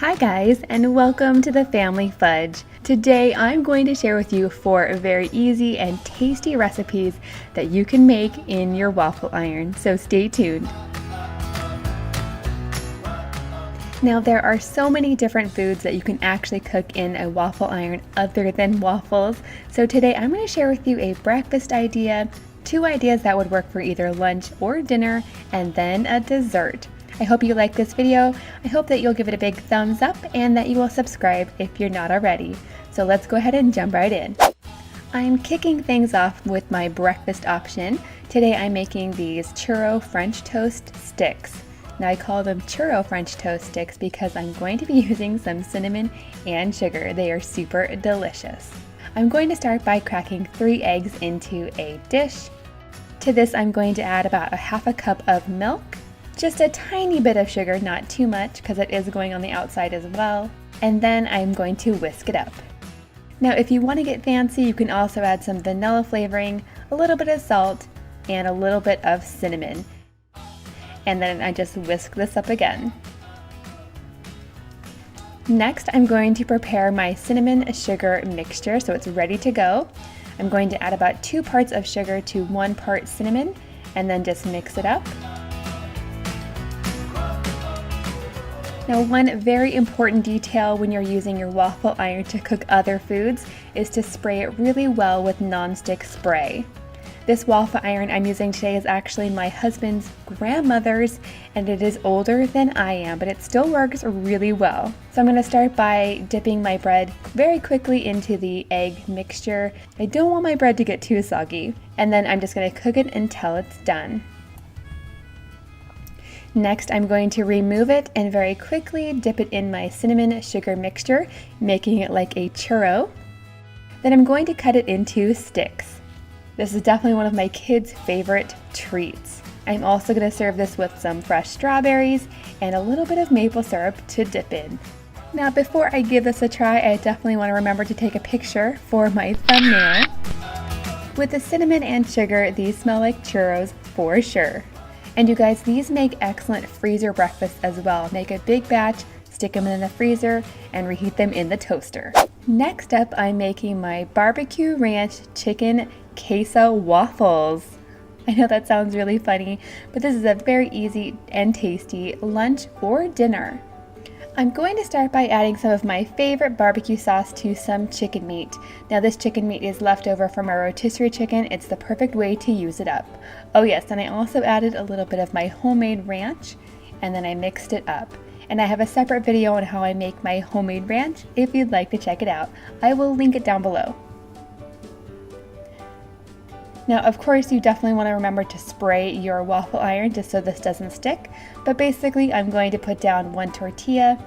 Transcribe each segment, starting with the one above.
Hi guys, and welcome to the Family Fudge. Today I'm going to share with you 4 very easy and tasty recipes that you can make in your waffle iron, so stay tuned. Now there are so many different foods that you can actually cook in a waffle iron other than waffles, so today I'm going to share with you a breakfast idea, 2 ideas that would work for either lunch or dinner, and then a dessert. I hope you like this video. I hope that you'll give it a big thumbs up and that you will subscribe if you're not already. So let's go ahead and jump right in. I'm kicking things off with my breakfast option. Today I'm making these churro French toast sticks. Now I call them churro French toast sticks because I'm going to be using some cinnamon and sugar. They are super delicious. I'm going to start by cracking 3 eggs into a dish. To this I'm going to add about a half a cup of milk. Just a tiny bit of sugar, not too much because it is going on the outside as well. And then I'm going to whisk it up. Now if you want to get fancy, you can also add some vanilla flavoring, a little bit of salt, and a little bit of cinnamon. And then I just whisk this up again. Next I'm going to prepare my cinnamon sugar mixture so it's ready to go. I'm going to add about 2 parts of sugar to 1 part cinnamon and then just mix it up. Now one very important detail when you're using your waffle iron to cook other foods is to spray it really well with nonstick spray. This waffle iron I'm using today is actually my husband's grandmother's and it is older than I am, but it still works really well. So I'm going to start by dipping my bread very quickly into the egg mixture. I don't want my bread to get too soggy. And then I'm just going to cook it until it's done. Next, I'm going to remove it and very quickly dip it in my cinnamon sugar mixture, making it like a churro. Then I'm going to cut it into sticks. This is definitely one of my kids' favorite treats. I'm also going to serve this with some fresh strawberries and a little bit of maple syrup to dip in. Now before I give this a try, I definitely want to remember to take a picture for my thumbnail. With the cinnamon and sugar, these smell like churros for sure. And you guys, these make excellent freezer breakfast as well. Make a big batch, stick them in the freezer, and reheat them in the toaster. Next up, I'm making my barbecue ranch chicken queso waffles. I know that sounds really funny, but this is a very easy and tasty lunch or dinner. I'm going to start by adding some of my favorite barbecue sauce to some chicken meat. Now this chicken meat is left over from our rotisserie chicken. It's the perfect way to use it up. Oh yes, and I also added a little bit of my homemade ranch and then I mixed it up. And I have a separate video on how I make my homemade ranch if you'd like to check it out. I will link it down below. Now, of course, you definitely want to remember to spray your waffle iron just so this doesn't stick. But basically, I'm going to put down 1 tortilla,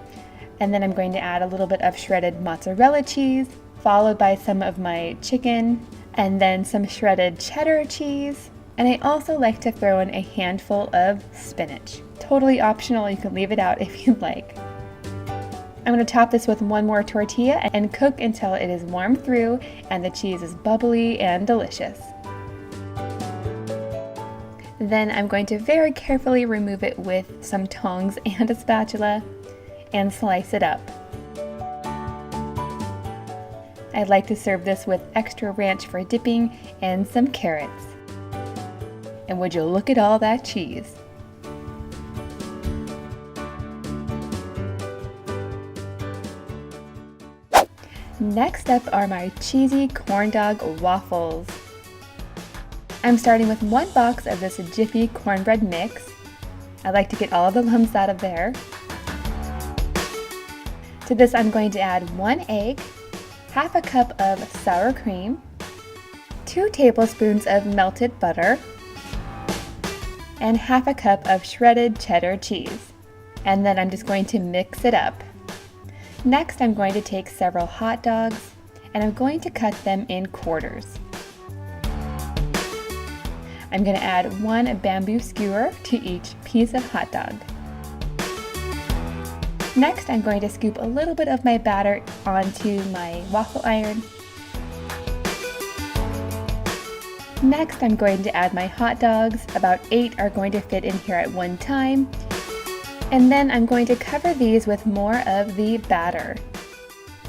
and then I'm going to add a little bit of shredded mozzarella cheese, followed by some of my chicken, and then some shredded cheddar cheese. And I also like to throw in a handful of spinach. Totally optional, you can leave it out if you'd like. I'm going to top this with 1 more tortilla and cook until it is warm through and the cheese is bubbly and delicious. Then I'm going to very carefully remove it with some tongs and a spatula and slice it up. I'd like to serve this with extra ranch for dipping and some carrots. And would you look at all that cheese? Next up are my cheesy corn dog waffles. I'm starting with 1 box of this Jiffy cornbread mix. I like to get all of the lumps out of there. To this I'm going to add 1 egg, half a cup of sour cream, 2 tablespoons of melted butter, and half a cup of shredded cheddar cheese. And then I'm just going to mix it up. Next I'm going to take several hot dogs and I'm going to cut them in quarters. I'm going to add 1 bamboo skewer to each piece of hot dog. Next, I'm going to scoop a little bit of my batter onto my waffle iron. Next, I'm going to add my hot dogs. About 8 are going to fit in here at one time. And then I'm going to cover these with more of the batter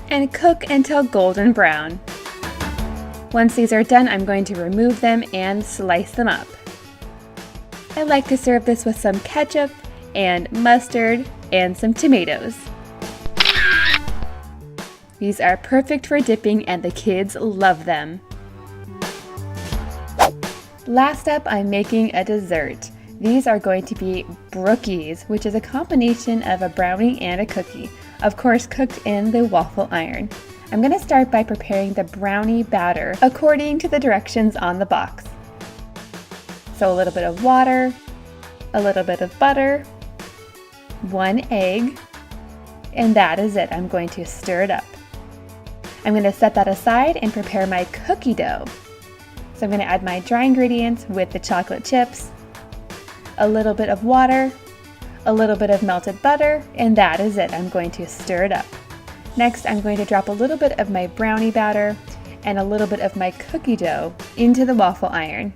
and cook until golden brown. Once these are done, I'm going to remove them and slice them up. I like to serve this with some ketchup and mustard and some tomatoes. These are perfect for dipping and the kids love them. Last up, I'm making a dessert. These are going to be brookies, which is a combination of a brownie and a cookie, of course cooked in the waffle iron. I'm going to start by preparing the brownie batter according to the directions on the box. So a little bit of water, a little bit of butter, 1 egg, and that is it. I'm going to stir it up. I'm going to set that aside and prepare my cookie dough. So I'm going to add my dry ingredients with the chocolate chips, a little bit of water, a little bit of melted butter, and that is it. I'm going to stir it up. Next, I'm going to drop a little bit of my brownie batter and a little bit of my cookie dough into the waffle iron.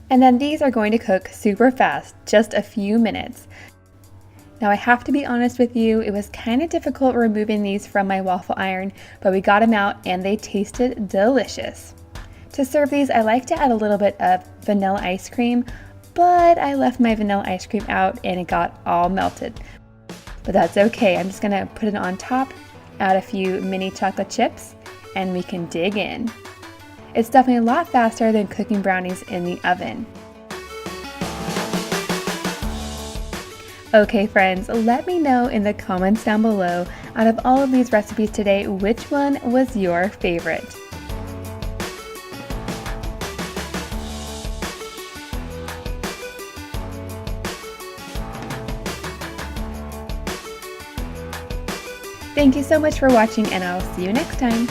And then these are going to cook super fast, just a few minutes. Now I have to be honest with you, it was kind of difficult removing these from my waffle iron, but we got them out and they tasted delicious. To serve these, I like to add a little bit of vanilla ice cream, but I left my vanilla ice cream out and it got all melted. But that's okay, I'm just gonna put it on top, add a few mini chocolate chips, and we can dig in. It's definitely a lot faster than cooking brownies in the oven. Okay friends, let me know in the comments down below, out of all of these recipes today, which one was your favorite? Thank you so much for watching and I'll see you next time.